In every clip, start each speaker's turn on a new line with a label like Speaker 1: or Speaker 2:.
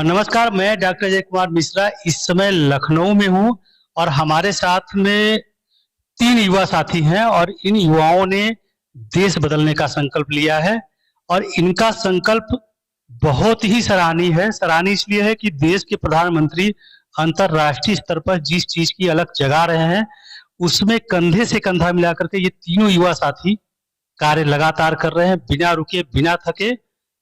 Speaker 1: नमस्कार, मैं डॉक्टर अजय कुमार मिश्रा इस समय लखनऊ में हूँ और हमारे साथ में 3 युवा साथी हैं और इन युवाओं ने देश बदलने का संकल्प लिया है और इनका संकल्प बहुत ही सराहनीय है। सराहनीय इसलिए है कि देश के प्रधानमंत्री अंतर्राष्ट्रीय स्तर पर जिस चीज की अलग जगा रहे हैं, उसमें कंधे से कंधा मिला करके ये तीनों युवा साथी कार्य लगातार कर रहे हैं, बिना रुके, बिना थके।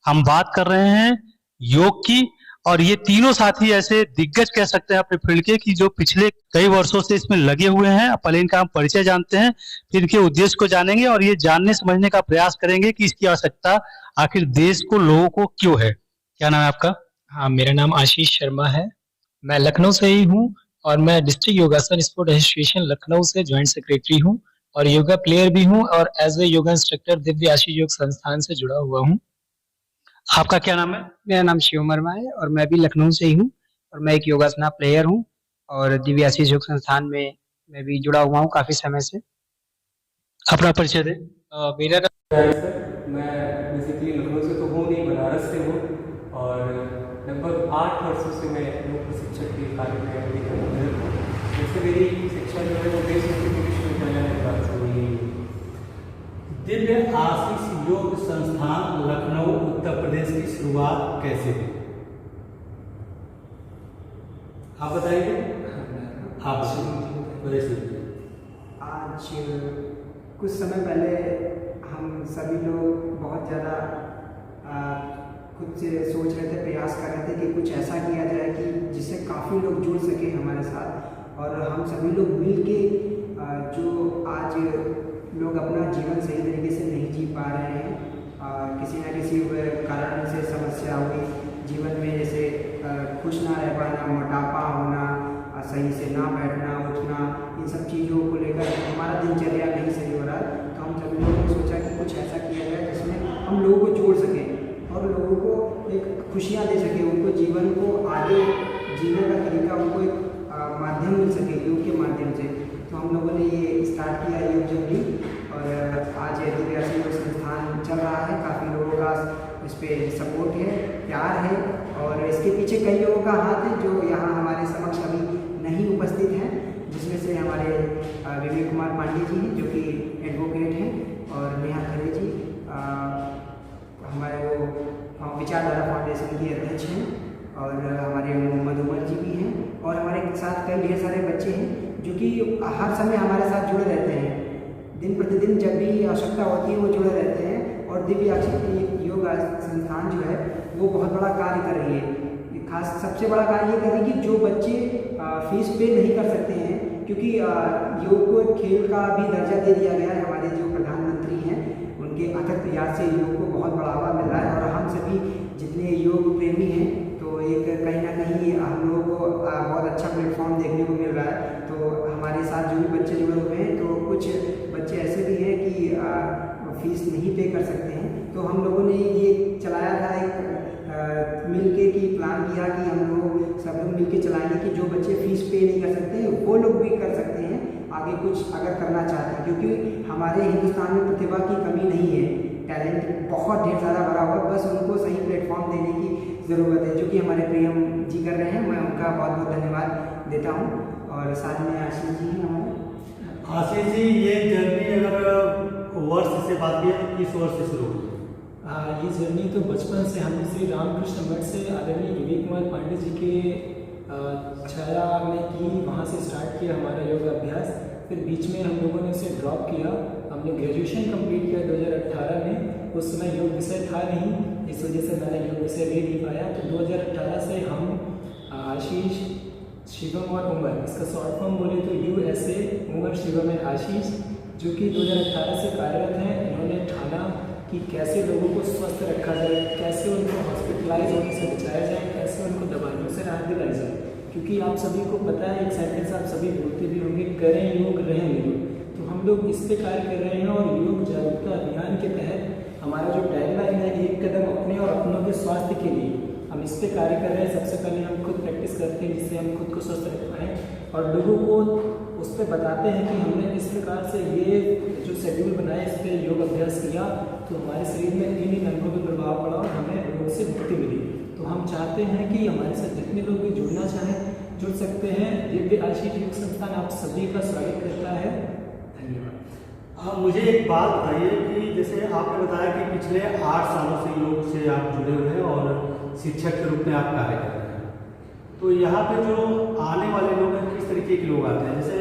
Speaker 1: हम बात कर रहे हैं योग की और ये तीनों साथी ऐसे दिग्गज कह सकते हैं अपने फील्ड के कि जो पिछले कई वर्षों से इसमें लगे हुए हैं। पहले इनका हम परिचय जानते हैं, फिर इनके उद्देश्य को जानेंगे और ये जानने समझने का प्रयास करेंगे कि इसकी आवश्यकता आखिर देश को, लोगों को क्यों है। क्या नाम है आपका?
Speaker 2: हाँ, मेरा नाम आशीष शर्मा है। मैं लखनऊ से ही हूँ और मैं डिस्ट्रिक्ट योगासन स्पोर्ट एसोसिएशन लखनऊ से जॉइंट सेक्रेटरी हूँ और योगा प्लेयर भी हूँ और as a yoga instructor Divya आशीष योग संस्थान से जुड़ा हुआ हूँ।
Speaker 1: आपका क्या नाम है?
Speaker 3: मेरा नाम शिव वर्मा है और मैं भी लखनऊ से ही हूँ और मैं एक योगासना प्लेयर हूँ और दिव्य आशीष योग संस्थान में मैं भी जुड़ा हुआ हूँ काफी समय से।
Speaker 1: अपना परिचय दे।
Speaker 2: मेरा
Speaker 4: सर, मैं बेसिकली लखनऊ से तो हूँ नहीं, बनारस से हूँ और लगभग 8 वर्षों से मैं योग प्रशिक्षक के कार्य में निरत हूँ। जैसे मेरी शिक्षा जो है वो देश विश्वविद्यालय में प्राप्त हुई है।
Speaker 5: दिव्य आशीष योग संस्थान लखनऊ उत्तर प्रदेश की शुरुआत कैसे हुई? आप बताइए। आप
Speaker 3: आज कुछ समय पहले हम सभी लोग बहुत ज़्यादा खुद से सोच रहे थे, प्रयास कर रहे थे कि कुछ ऐसा किया जाए कि जिससे काफ़ी लोग जुड़ सके हमारे साथ और हम सभी लोग मिल के जो आज लोग अपना जीवन सही तरीके से नहीं जी पा रहे हैं, किसी न किसी कारण से समस्या हुई जीवन में, जैसे खुश ना रह पाना, मोटापा होना, सही से ना बैठना उठना, इन सब चीज़ों को लेकर हमारा दिनचर्या नहीं सही हो रहा। तो हम सभी लोगों ने सोचा कि कुछ ऐसा किया जाए जिसमें हम लोगों को जोड़ सकें और लोगों को एक खुशियाँ दे सकें, उनको जीवन को आगे जीने का तरीका, उनको एक माध्यम मिल सके योग के माध्यम से। तो हम लोगों ने ये स्टार्ट किया योग जर्नी और आज दिव्य आशीष योग संस्थान चल रहा है। काफ़ी लोगों का इस पर सपोर्ट है, प्यार है और इसके पीछे कई लोगों का हाथ है जो यहाँ हमारे समक्ष अभी नहीं उपस्थित हैं, जिसमें से हमारे विवेक कुमार पांडे जी हैं जो कि एडवोकेट हैं और नेहा खरे जी हमारे वो विचारधारा फाउंडेशन की अध्यक्ष हैं और हमारे मोहम्मद उमर जी भी हैं और हमारे साथ कई ढेर सारे बच्चे हैं जो कि हर समय हमारे साथ जुड़े रहते हैं। दिन प्रतिदिन जब भी आवश्यकता होती है वो जुड़े रहते हैं और दिव्य आशीष योग संस्थान जो है वो बहुत बड़ा कार्य कर रही है। खास सबसे बड़ा कार्य ये कर रही है कि जो बच्चे फीस पे नहीं कर सकते हैं, क्योंकि योग को एक खेल का भी दर्जा दे दिया गया है। हमारे जो प्रधानमंत्री हैं उनके अथक प्रयास से योग को बहुत बढ़ावा मिल रहा है और हम सभी जितने योग प्रेमी हैं तो एक कहीं ना कहीं हम लोगों को बहुत अच्छा प्लेटफॉर्म देखने को मिल रहा है। तो हमारे साथ जो भी बच्चे जुड़े हुए हैं तो कुछ बच्चे ऐसे भी हैं कि फीस नहीं पे कर सकते हैं। तो हम लोगों ने ये चलाया था एक मिलके की प्लान किया कि हम लोग सब लोग मिलके चलाएंगे कि जो बच्चे फीस पे नहीं कर सकते वो लोग भी कर सकते हैं आगे कुछ अगर करना चाहते हैं, क्योंकि हमारे हिंदुस्तान में प्रतिभा की कमी नहीं है, टैलेंट बहुत ढेर सारा भरा हुआ, बस उनको सही प्लेटफॉर्म देने की ज़रूरत है, जो कि हमारे प्रियम जी कर रहे हैं। मैं उनका बहुत बहुत धन्यवाद देता हूँ और साथ में आशीष जी हैं हमारे।
Speaker 5: आशीष जी, ये जर्नी अगर वर्ष से बात की तो किस वर्ष से शुरू हुई?
Speaker 2: ये जर्नी तो बचपन से हम श्री रामकृष्ण मठ से आदरणीय विवेक कुमार पांडे जी के छाया में की, वहाँ से स्टार्ट किया हमारा योग अभ्यास। फिर बीच में हम लोगों ने उसे ड्रॉप किया। हमने ग्रेजुएशन कंप्लीट किया 2018 में। उस समय योग विषय था नहीं, इस वजह से मैंने योग विषय ले नहीं पाया। तो 2018 से हम आशीष, शिवम और उमर, इसका शॉर्ट फॉर्म बोले तो USA उमर, शिवम एंड आशीष, जो कि 2018 से कार्यरत हैं। इन्होंने ठाना कि कैसे लोगों को स्वस्थ रखा जाए, कैसे उनको हॉस्पिटलाइज होने से बचाया जाए, कैसे उनको दवाइयों से राहत दिलाई जाए। क्योंकि आप सभी को पता है, एक सेंटेंस आप सभी बोलते भी होंगे, करें योग रहें निरोग। तो हम लोग इस पे कार्य कर रहे हैं और योग जागरूकता अभियान के तहत हमारा जो टैगलाइन है, एक कदम अपने और अपनों के स्वास्थ्य के लिए, हम इस पे कार्य कर रहे हैं। सबसे पहले हम खुद प्रैक्टिस करते हैं जिससे हम खुद को स्वस्थ रख पाएँ और लोगों को उस पर बताते हैं कि हमने इस प्रकार से ये जो शेड्यूल बनाया, इस पर योग अभ्यास किया तो हमारे शरीर में 3 ही अंगों पर प्रभाव पड़ा और हमें रोग से मुक्ति मिली। तो तो हम चाहते हैं कि हमारे साथ जितने लोग भी जुड़ना चाहें जुड़ सकते हैं। दिव्य आशीष योग संस्थान आप सभी का स्वागत करता है। धन्यवाद।
Speaker 5: मुझे एक बात बताइए कि जैसे आपने बताया कि पिछले 8 सालों से योग से आप जुड़े हुए हैं और शिक्षक के रूप में आप कार्य कर रहे हैं, तो यहाँ पे जो आने वाले लोग हैं किस तरीके के लोग आते हैं? जैसे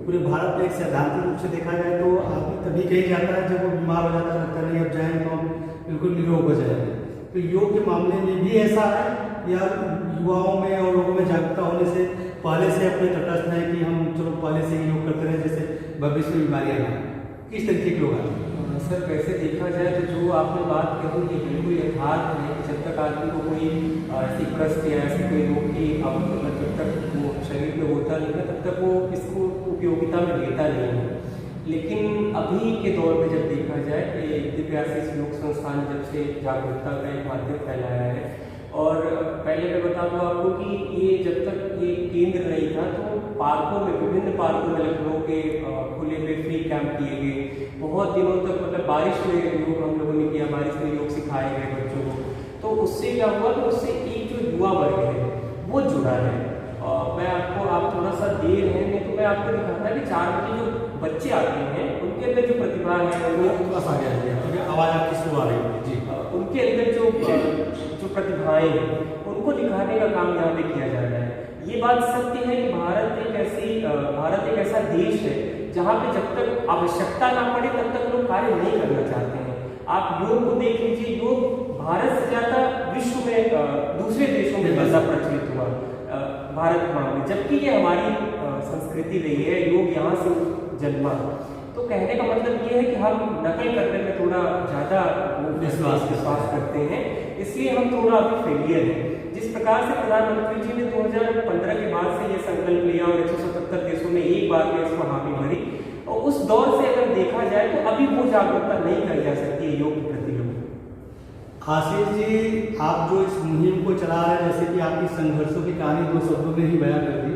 Speaker 5: पूरे भारत में एक सैद्धांतिक रूप से देखा जाए तो आदमी तभी कहीं जाता है जब वो बीमार हो जाता है, लगता है नहीं अब जाएंगे तो हम बिल्कुल निरोग हो जाएंगे। तो योग के मामले में भी ऐसा है या युवाओं में और लोगों में जागरूकता होने से पहले से अपने तटस्थ है कि हम चलो पहले से ही योग करते रहे जैसे भविष्य में बीमारियाँ ना, किस तरीके के लोग आते हैं?
Speaker 4: सर वैसे देखा जाए तो जो आपने बात कही ये बिल्कुल यथार्थ है कि जब तक आदमी को कोई ऐसी प्रश्न या ऐसे कोई रोग की मतलब जब तक वो शरीर में होता नहीं है तब तक वो इसको उपयोगिता में लेता नहीं है। लेकिन अभी के दौर में जब देखा जाए कि दिव्य आशीष योग संस्थान जब से जागरूकता का एक माध्यम फैलाया है, और पहले मैं बता दूँ आपको कि ये जब तक ये केंद्र नहीं था तो पार्कों में विभिन्न पार्कों में लखनऊ के खुले में फ्री कैंप किए गए, बहुत दिनों तक मतलब बारिश में योग हम लोगों ने किया, बारिश में योग सिखाए गए बच्चों को। तो उससे क्या हुआ कि उससे एक जो युवा वर्ग है वो जुड़ा है। मैं आपको आप थोड़ा सा देर है नहीं तो मैं आपको दिखाता कि 4 बजे जो बच्चे आते हैं उनके अंदर जो प्रतिभा है वो
Speaker 5: बस आ गया क्योंकि आवाज़ आपकी शुरू आ रही है जी।
Speaker 4: उनके अंदर जो प्रतिभाएं हैं उनको दिखाने का काम यहाँ पे किया जा रहा है। ये बात सत्य है कि भारत एक ऐसा देश है जहाँ पे जब तक आवश्यकता ना पड़े तब तक लोग कार्य नहीं करना चाहते हैं। आप योग को देख लीजिए, योग भारत से ज़्यादा विश्व में दूसरे देशों में ज़्यादा प्रचलित हुआ भारत में, जबकि ये हमारी संस्कृति रही है, योग यहाँ से जन्मा। तो कहने का मतलब ये है कि हम नकल करने में थोड़ा ज़्यादा विश्वास करते हैं, इसलिए हम थोड़ा अभी फेलियर हैं। जिस प्रकार से प्रधानमंत्री जी ने 2015 के बाद से ये संकल्प लिया और 177 देशों में एक बार में इसको हामी भरी, और उस दौर से अगर देखा जाए तो अभी वो जागरूकता नहीं करी जा सकती है योग के प्रति।
Speaker 5: आशीष जी, आप जो इस मुहिम को चला रहे हैं, जैसे कि आपकी संघर्षों की कहानी 2 शब्दों में ही बयां कर दी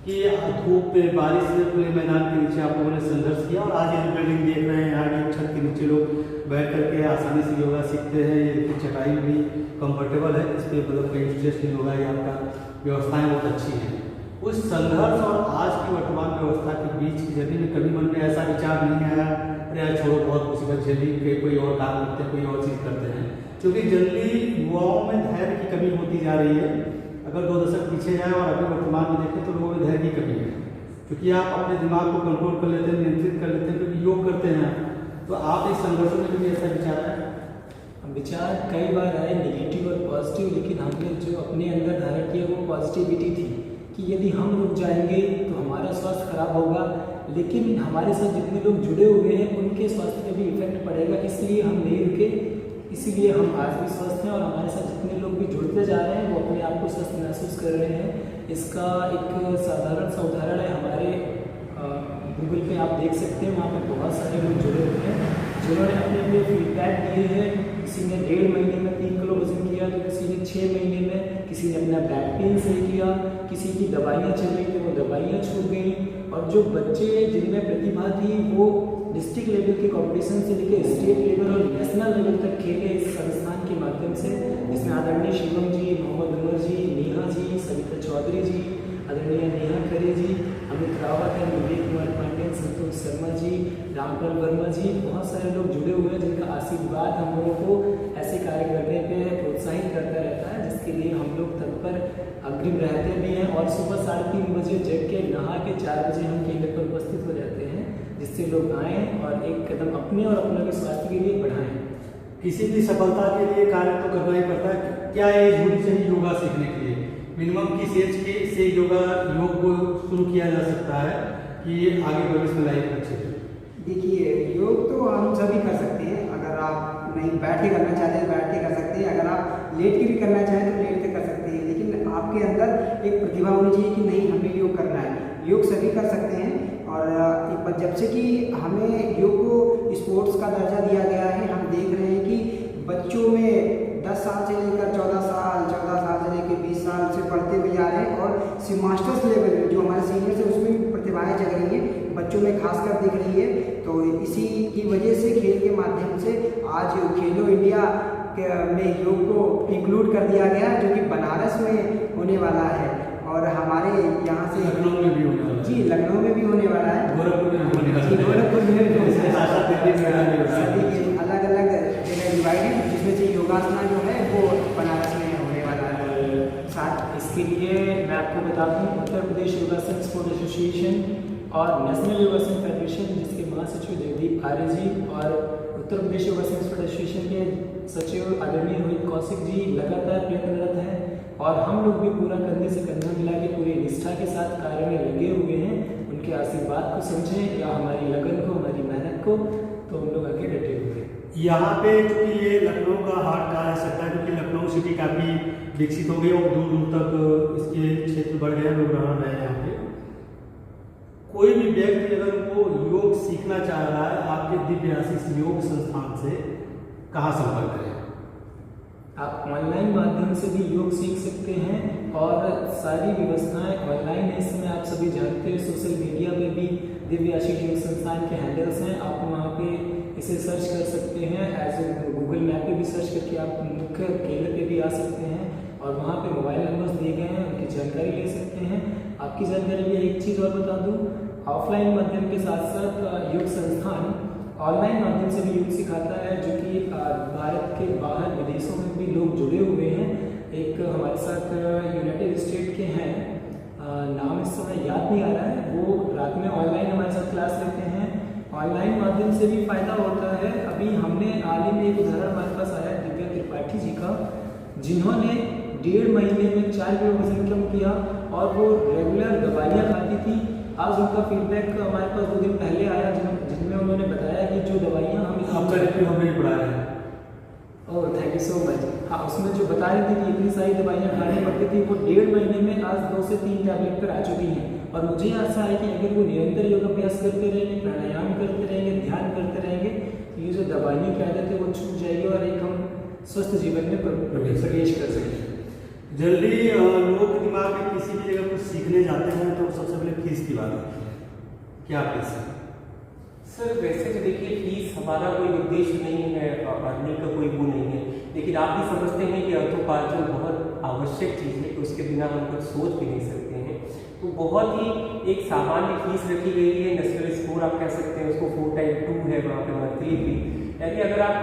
Speaker 5: कि धूप में बारिश में खुले मैदान के नीचे आप लोगों ने संघर्ष किया और आज ये बिल्डिंग देख रहे हैं, यहाँ की छत के नीचे लोग बैठ करके आसानी से योगा सीखते हैं। ये चटाई भी कंफर्टेबल है, इस पर मतलब कोई स्ट्रेस नहीं होगा, ये आपका व्यवस्थाएँ बहुत अच्छी हैं। उस संघर्ष और आज की वर्तमान व्यवस्था के बीच की जर्नी में कभी मन में ऐसा विचार नहीं आया अरे यार छोड़ो बहुत मुसीबत झेली, कोई और काम करते हैं, कोई और चीज़ करते हैं? क्योंकि जनरली युवाओं में धैर्य की कमी होती जा रही है। अगर 2 दशक पीछे जाए और अभी वर्तमान में देखें तो लोगों में धैर्य की कमी है, क्योंकि आप अपने दिमाग को कंट्रोल कर लेते हैं, नियंत्रित कर लेते हैं, क्योंकि योग करते हैं। तो आप इस संघर्षों में कभी ऐसा विचार आया?
Speaker 2: विचार कई बार आए नेगेटिव और पॉजिटिव, लेकिन हमने जो अपने अंदर धारण किया वो पॉजिटिविटी थी कि यदि हम रुक जाएंगे तो हमारा स्वास्थ्य खराब होगा, लेकिन हमारे साथ जितने लोग जुड़े हुए हैं उनके स्वास्थ्य पे भी इफेक्ट पड़ेगा, इसलिए हम नहीं रुके। इसीलिए हम आज भी स्वस्थ हैं और हमारे साथ जितने लोग भी जुड़ते जा रहे हैं वो अपने आप को स्वस्थ महसूस कर रहे हैं। इसका एक साधारण सा उदाहरण है, हमारे गूगल पे आप देख सकते हैं, वहाँ पे बहुत सारे लोग जुड़े हुए हैं जिन्होंने अपने अपने फीडबैक दिए हैं। किसी ने 1.5 महीने में 3 किलो वजन किया, तो किसी ने 6 महीने में, किसी ने अपना बैक पेन सही किया, किसी की दवाइयाँ चल रही थी वो दवाइयाँ छूट गई। और जो बच्चे जिनमें प्रतिभा थी वो डिस्ट्रिक्ट लेवल के कंपटीशन से लेकर स्टेट लेवल और नेशनल लेवल तक खेले इस संस्थान के माध्यम से, जिसमें आदरणीय शिवम जी, मोहम्मद उमर जी, नेहा जी, सविता चौधरी जी, आदरणीय नेहा खरे जी, अमित रावत है, विवेक कुमार पांडे, संतोष शर्मा जी, रामपाल वर्मा जी, बहुत सारे लोग जुड़े हुए हैं जिनका आशीर्वाद हम लोगों को ऐसे कार्य करने पे प्रोत्साहित करता रहता है, जिसके लिए हम लोग तत्पर अग्रिम रहते भी हैं। और सुबह 3:30 बजे जग के नहा के 4 बजे हम केंद्र पर उपस्थित हो जाते हैं, जिससे लोग आएँ और एक कदम अपने और अपने के स्वास्थ्य के लिए बढ़ाएं।
Speaker 5: किसी भी सफलता के लिए कार्य तो करना ही पड़ता है। क्या एज होनी चाहिए योगा सीखने के लिए? मिनिमम किस एज के से योग को शुरू किया जा सकता है कि आगे भविष्य में लाइफ अच्छी है?
Speaker 3: देखिए, योग तो हम सभी कर सकते हैं। अगर आप नहीं बैठ के करना चाहते हैं बैठ के कर सकते हैं, अगर आप लेट के भी करना चाहें तो लेट के कर सकते हैं, लेकिन आपके अंदर एक प्रतिभा होनी चाहिए कि नहीं हमें योग करना है। योग सभी कर सकते हैं और एक बार जब से कि हमें योग को स्पोर्ट्स का दर्जा दिया गया है, हम देख रहे हैं कि बच्चों में 10 साल से लेकर 14 साल से लेकर 20 साल से पढ़ते हुए जा रहे हैं और मास्टर्स लेवल में जो हमारे सीनियर्स हैं उसमें भी प्रतिभाएं जग रही हैं, बच्चों में खासकर दिख रही है। तो इसी की वजह से खेल के माध्यम से आज खेलो इंडिया में योग को इंक्लूड कर दिया गया, जो कि बनारस में होने वाला है और हमारे यहाँ से
Speaker 5: लखनऊ में भी होने वाला है।
Speaker 3: जी लखनऊ में भी होने वाला है,
Speaker 5: गोरखपुर में होने वाला
Speaker 3: जी
Speaker 5: है।
Speaker 3: गोरखपुर में भी होने वाला है।
Speaker 5: है।
Speaker 3: सभी अलग अलग जगह डिवाइडेड, जिसमें से योगासना जो है वो बनारस में होने वाला है। साथ
Speaker 2: इसके लिए मैं आपको बता दूं, उत्तर प्रदेश योगासन स्पोर्ट एसोसिएशन और नेशनल योगासन फेडरेशन, जिसके महासचिव जगदीप आर्य जी और उत्तर प्रदेश योगासन स्पोर्ट एसोसिएशन के सचिव आदरणीय रोहित कौशिक जी लगातार प्रयत्नरत हैं और हम लोग भी पूरा कंधे से कंधा मिला के पूरी निष्ठा के साथ कार्य में लगे हुए हैं। उनके आशीर्वाद को समझें या हमारी लगन को, हमारी मेहनत को, तो हम लोग आगे डटे हुए हैं।
Speaker 5: यहाँ पे चूँकि ये लखनऊ का हार्ट कहा जा सकता है, क्योंकि लखनऊ सिटी काफ़ी विकसित हो गई और दूर दूर तक इसके क्षेत्र बढ़ गए, लोग रह रहे हैं यहाँ पे। कोई भी व्यक्ति अगर वो योग सीखना चाह रहा है, आपके दिव्य आशीष योग संस्थान से कहाँ संपर्क करें?
Speaker 2: आप ऑनलाइन माध्यम से भी योग सीख सकते हैं और सारी व्यवस्थाएं ऑनलाइन है। इस समय आप सभी जानते हैं, सोशल मीडिया पे भी दिव्य आशीष योग संस्थान के हैंडल्स हैं, आप वहाँ पे इसे सर्च कर सकते हैं। एज ए गूगल मैप पे भी सर्च करके आप मुख्य केंद्र पे भी आ सकते हैं और वहाँ पे मोबाइल नंबर्स दिए गए हैं, उनकी जानकारी ले सकते हैं। आपकी जानकारी लिए एक चीज़ और बता दूँ, ऑफलाइन माध्यम के साथ साथ योग संस्थान ऑनलाइन माध्यम से भी योग सिखाता है, जो कि भारत के बाहर विदेशों में भी लोग जुड़े हुए हैं। एक हमारे साथ यूनाइटेड स्टेट के हैं, नाम इस समय याद नहीं आ रहा है, वो रात में ऑनलाइन हमारे साथ क्लास लेते हैं। ऑनलाइन माध्यम से भी फायदा होता है। अभी हमने हाल ही में एक उदाहरण हमारे पास आया दिव्या त्रिपाठी जी का, जिन्होंने 1.5 महीने में 4 किलो वजन कम किया और वो रेगुलर दवाइयाँ खाती थी। आज उनका फीडबैक हमारे पास 2 दिन पहले आया, जिनमें उन्होंने बताया कि जो दवाइयाँ
Speaker 5: आपका रिव्यू हमने पढ़ा है।
Speaker 2: Oh thank you so much. हाँ, उसमें जो बता रही थी कि इतनी सारी दवाइयाँ खानी पड़ती थी, वो 1.5 महीने में आज 2 से 3 टैबलेट पर आ चुकी हैं। और मुझे आशा है कि अगर वो निरंतर योग अभ्यास करते रहेंगे, प्राणायाम करते रहेंगे, ध्यान करते रहेंगे, तो ये जो दवाइयों की आदत है वो छूट जाएगी और एक हम स्वस्थ जीवन में प्रवेश कर सकेंगे।
Speaker 5: जल्दी लोगों के दिमाग में किसी भी जगह कुछ सीखने जाते हैं तो सबसे पहले फीस की बात आती है। क्या फीस है?
Speaker 4: सर वैसे तो देखिए फीस हमारा कोई उद्देश्य नहीं है, अर्निंग का कोई वो नहीं है, लेकिन आप भी समझते हैं कि अर्थोपार्जन बहुत आवश्यक चीज़ है, तो उसके बिना हम कुछ सोच भी नहीं सकते हैं। तो बहुत ही एक सामान्य फीस रखी गई है, नेशनल स्कोर आप कह सकते हैं उसको, 4x2 है वहाँ पे मंथली फी। यानी अगर आप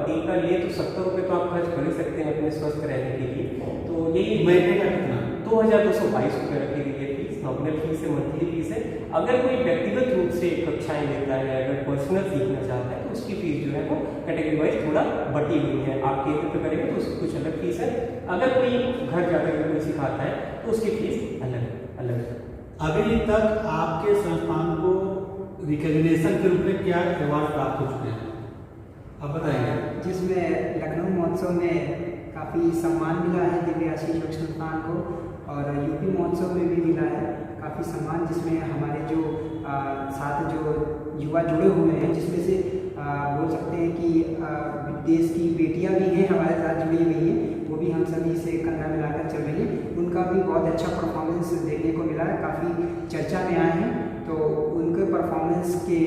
Speaker 4: डे का लिए तो 70 रुपये तो आप खर्च कर ही सकते हैं अपने स्वस्थ रहने के लिए। तो यही
Speaker 5: महीने का कितना?
Speaker 4: 2222 रुपये रखी गई है फीस, नॉमिनल फीस है, मंथली फीस है। अगर कोई व्यक्तिगत रूप से कक्षाएं लेता है, अगर पर्सनल सीखना चाहता है तो उसकी फीस जो है वो कैटेगरी वाइज थोड़ा बटी हुई है। आप केंद्र पे करेंगे तो उसकी कुछ अलग फीस है, अगर कोई घर जाकर के कोई सिखाता है तो उसकी फीस अलग अलग है।
Speaker 5: अभी तक आपके संस्थान को रिकग्निशन के रूप में क्या अवार्ड प्राप्त हो चुके हैं, आप बताएंगे?
Speaker 3: जिसमें लखनऊ महोत्सव में काफ़ी सम्मान मिला है दिव्य आशीष योग संस्थान को, और यूपी महोत्सव में भी मिला है काफ़ी सम्मान, जिसमें हमारे जो साथ जो युवा जुड़े हुए हैं, जिसमें से बोल सकते हैं कि देश की बेटियां भी हैं हमारे साथ जुड़ी हुई हैं, वो भी हम सभी से कंधा मिलाकर चल रही हैं। उनका भी बहुत अच्छा परफॉर्मेंस देखने को मिला है, काफ़ी चर्चा में आए हैं। तो उनके परफॉर्मेंस के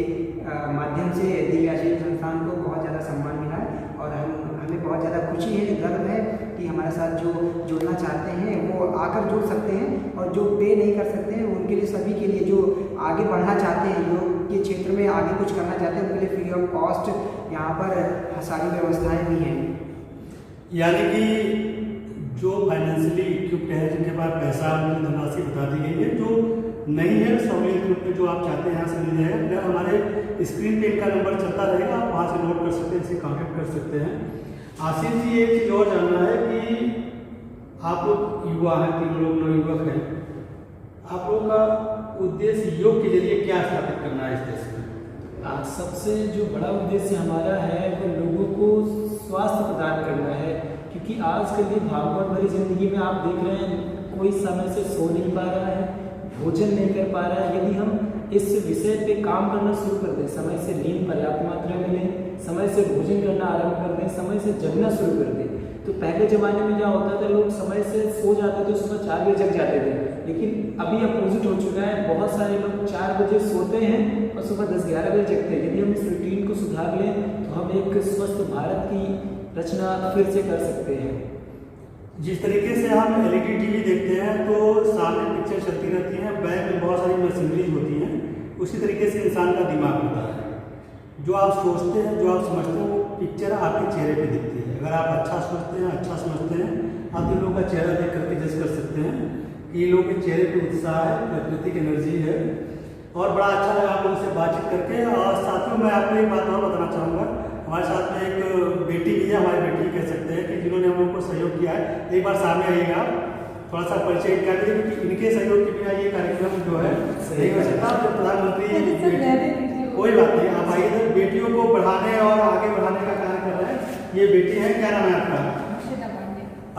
Speaker 3: माध्यम से दिव्य आशीष संस्थान को बहुत ज़्यादा सम्मान मिला है और हमें बहुत ज़्यादा खुशी है, गर्व है कि हमारे साथ जो जुड़ना चाहते हैं वो आकर जुड़ सकते हैं, और जो पे नहीं कर सकते हैं उनके लिए, सभी के लिए जो आगे बढ़ना चाहते हैं, योग के क्षेत्र में आगे कुछ करना चाहते हैं, उनके लिए फ्री ऑफ कॉस्ट यहाँ पर सारी व्यवस्थाएं भी हैं।
Speaker 5: यानी कि जो फाइनेंशियली इक्विप्ड है, जिनके पास पैसा धनराशि बता दी गई है, जो नहीं है सहूलियत रूप में जो आप चाहते हैं यहाँ से मिल जाएगा। हमारे स्क्रीन पे इनका नंबर चलता रहेगा, आप वहाँ से नोट कर सकते हैं, इनसे कॉन्टेक्ट कर सकते हैं। आशीष जी, एक चीज़ और जानना है कि आप लोग युवा हैं, 3 लोग नवयुवक हैं, आप लोगों का उद्देश्य योग के जरिए क्या स्थापित करना है इस देश में?
Speaker 2: सबसे जो बड़ा उद्देश्य हमारा है वो लोगों को स्वास्थ्य प्रदान करना है, क्योंकि आज कल की भागदौड़ भरी जिंदगी में आप देख रहे हैं कोई समय से सो नहीं पा रहा है, भोजन नहीं कर पा रहा है। यदि हम इस विषय पे काम करना शुरू कर दें, समय से नींद पर्याप्त मात्रा में लें, समय से भोजन करना आरंभ कर दें, समय से जगना शुरू कर दें, तो पहले ज़माने में क्या होता था, लोग समय से सो जाते थे, सुबह 4 बजे जग जाते थे। लेकिन अभी अपोजिट हो चुका है, बहुत सारे लोग 4 बजे सोते हैं और सुबह 10-11 बजे जगते हैं। यदि हम इस रूटीन को सुधार लें तो हम एक स्वस्थ भारत की रचना फिर से कर सकते हैं।
Speaker 5: जिस तरीके से हम LED टीवी देखते हैं तो सामने पिक्चर चलती रहती है, बैक में बहुत सारी मशीनरीज होती हैं, उसी तरीके से इंसान का दिमाग होता है। जो आप सोचते हैं, जो आप समझते हैं, वो पिक्चर आपके चेहरे पे दिखती है। अगर आप अच्छा सोचते हैं, अच्छा समझते हैं, आप इन लोगों का चेहरा देख करके जज कर सकते हैं कि ये लोगों के चेहरे पे उत्साह है, प्राकृतिक एनर्जी है। और बड़ा अच्छा लगा आप लोगों से बातचीत करके। और साथियों, मैं आपको एक बात और बताना चाहूँगा, हमारे साथ में एक बेटी भी है, हमारी बेटी कह सकते हैं कि जिन्होंने हम लोग को सहयोग किया है। एक बार सामने आइएगा, थोड़ा सा परिचय कर दीजिए, क्योंकि इनके सहयोग के बिना ये कार्यक्रम जो है नहीं हो सकता। तो प्रधानमंत्री, कोई बात नहीं, आप आइए। तो बेटियों को बढ़ाने और आगे बढ़ाने का कार्य कर रहे हैं ये बेटी है। क्या नाम है आपका?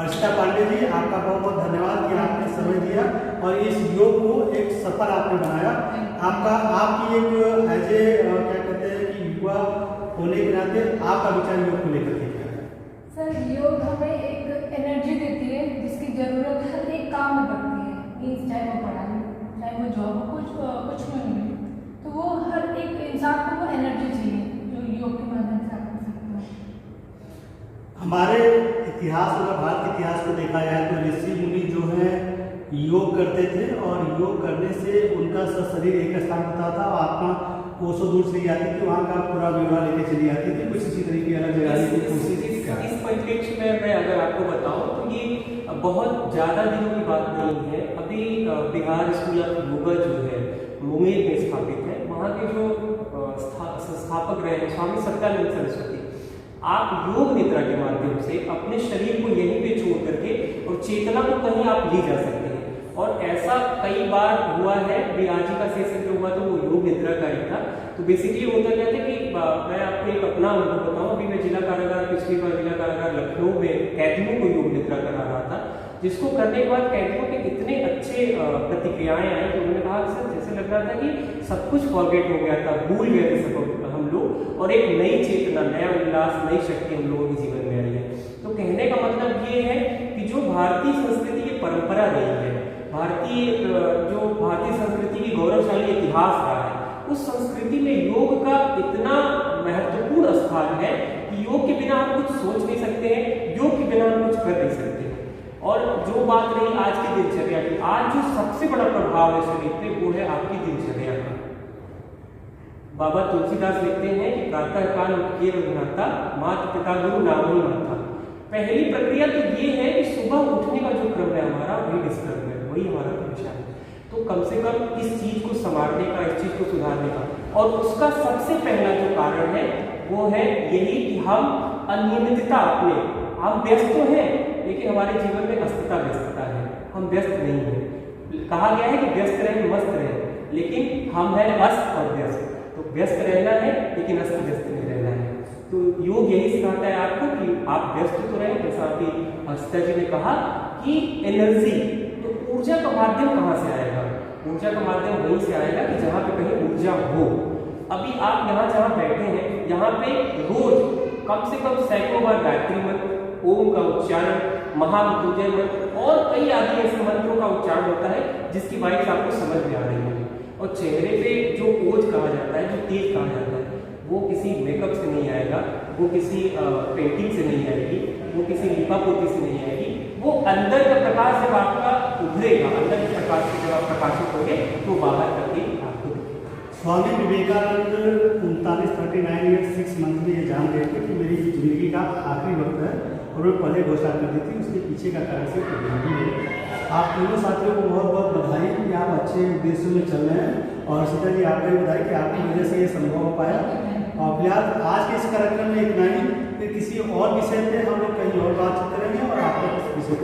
Speaker 5: अर्शिता पांडे जी, आपका बहुत बहुत धन्यवाद कि आपने समय दिया और इस योग को एक सफल आपने बनाया। आपकी एक एज ए क्या कहते हैं कि युवा होने के नाते आपका विचार योग को लेकर के क्या है?
Speaker 6: सर, योग हमें एक एनर्जी देती है जिसकी ज़रूरत हर एक काम में पड़ती है। मीन्स चाहे वो पढ़ाई, चाहे वो जॉब, कुछ में नहीं, तो वो हर एक इंसान को वो एनर्जी चाहिए जो योग के माध्यम से आप कर सकते हो।
Speaker 5: हमारे इतिहास में, भारत के इतिहास को देखा जाए तो ऋषि मुनि जो है योग करते थे और योग करने से उनका शरीर एक स्थान होता था, आत्मा कोसों दूर से आती थी, वहाँ का पूरा ब्यौरा लेके चली आती थी। कुछ इसी तरीके अलग जगह की कोशिश।
Speaker 4: इस परिप्रेक्ष्य में मैं अगर आपको बताऊं तो ये बहुत ज़्यादा दिनों की बात नहीं है। अभी बिहार स्कूल ऑफ योगा जो है मुंगेर में स्थापित है, वहाँ के जो संस्थापक रहे हैं स्वामी सत्यानंद सरस्वती, आप योग निद्रा के माध्यम से अपने शरीर को यहीं पे छोड़ करके और चेतना को कहीं आप ले जा सकते हैं। और ऐसा कई बार हुआ है, भी आज ही का सेशन जो हुआ तो वो योग निद्रा का ही था। तो बेसिकली होता क्या था कि मैं आपको एक अपना अनुभव बताऊँ। अभी मैं जिला कारागार, पिछली बार जिला कारागार लखनऊ में कैदियों को योग निद्रा करा रहा था, जिसको करने के बाद कैदियों के इतने अच्छे प्रतिक्रियाएं आई कि उन्होंने कहा सर जैसे लग रहा था कि सब कुछ फॉरगेट हो गया था, भूल गए थे सब हम लोग, और एक नई चेतना, नया उल्लास, नई शक्ति हम लोगों के जीवन में आई है। तो कहने का मतलब ये है कि जो भारतीय संस्कृति की परंपरा रही है, भारतीय संस्कृति की गौरवशाली इतिहास रहा है, उस संस्कृति में योग का इतना महत्वपूर्ण स्थान है कि योग के बिना हम कुछ सोच नहीं सकते हैं, योग के बिना हम कुछ कर नहीं सकते हैं। और जो बात रही आज की दिनचर्या की, आज जो सबसे बड़ा प्रभाव है शरीर पे वो है आपकी दिनचर्या का। बाबा तुलसीदास लिखते हैं कि प्रातः काल उठिए रघुनाथा, माता पिता गुरु नाम ही माता। पहली प्रक्रिया तो ये है कि सुबह उठने का जो क्रम है हमारा, वही डिस्टर्ब है, वही हमारा परेशान है। तो कम से कम इस चीज को संवारने का, इस चीज को सुधारने का, और उसका सबसे पहला जो कारण है वो है यही कि हम अनियमितता अपने, हम व्यस्त तो हैं लेकिन हमारे जीवन में अस्तता व्यस्तता है, हम व्यस्त नहीं है। कहा गया है कि व्यस्त रहें मस्त रहें, लेकिन हम हैं अस्त और व्यस्त। तो व्यस्त रहना है लेकिन अस्त व्यस्त नहीं रहना है। तो योग यही सिखाता है आपको कि आप व्यस्त तो रहें, जैसा अभी हर्षिता जी ने कहा कि एनर्जी, तो ऊर्जा का माध्यम कहाँ से आएगा? ऊर्जा का माध्यम वहीं से आएगा कि जहाँ पे कहीं ऊर्जा हो। अभी आप यहाँ जहाँ बैठे हैं, यहाँ पे रोज कम से कम सैकड़ों बार गायत्री मंत्र, ओम का उच्चारण, महामृत्युंजय मंत्र और कई आदि ऐसे मंत्रों का उच्चारण होता है जिसकी वाइब्स आपको समझ में आ रही है। और चेहरे पे जो ओज कहा जाता है, जो तेज कहा जाता है, वो किसी मेकअप से नहीं आएगा, वो किसी पेंटिंग से नहीं आएगी, वो किसी लिपापोती से नहीं आएगी। वो अंदर का प्रकाश जब आपका उभरेगा, अंदर के प्रकाश से जब आप प्रकाशित होंगे तो बाहर करके आपको दिखेगा।
Speaker 5: स्वामी विवेकानंद 39 ईयर्स 6 मंथ में ये जान गए थे कि मेरी जिंदगी का आखिरी वक्त है, और वो पहले घोषणा कर दी थी। उसके पीछे का कारण सिर्फ भी है। आप तीनों साथियों को बहुत बहुत बधाई कि आप अच्छे उद्देश्यों में चल रहे हैं, और सीता जी आपको भी बधाई कि आपकी वजह से ये संभव हो पाया। और फिलहाल आज के इस कार्यक्रम में इतना ही, फिर किसी और विषय पे हम लोग कहीं और बातचीत करेंगे और आपको इस विषय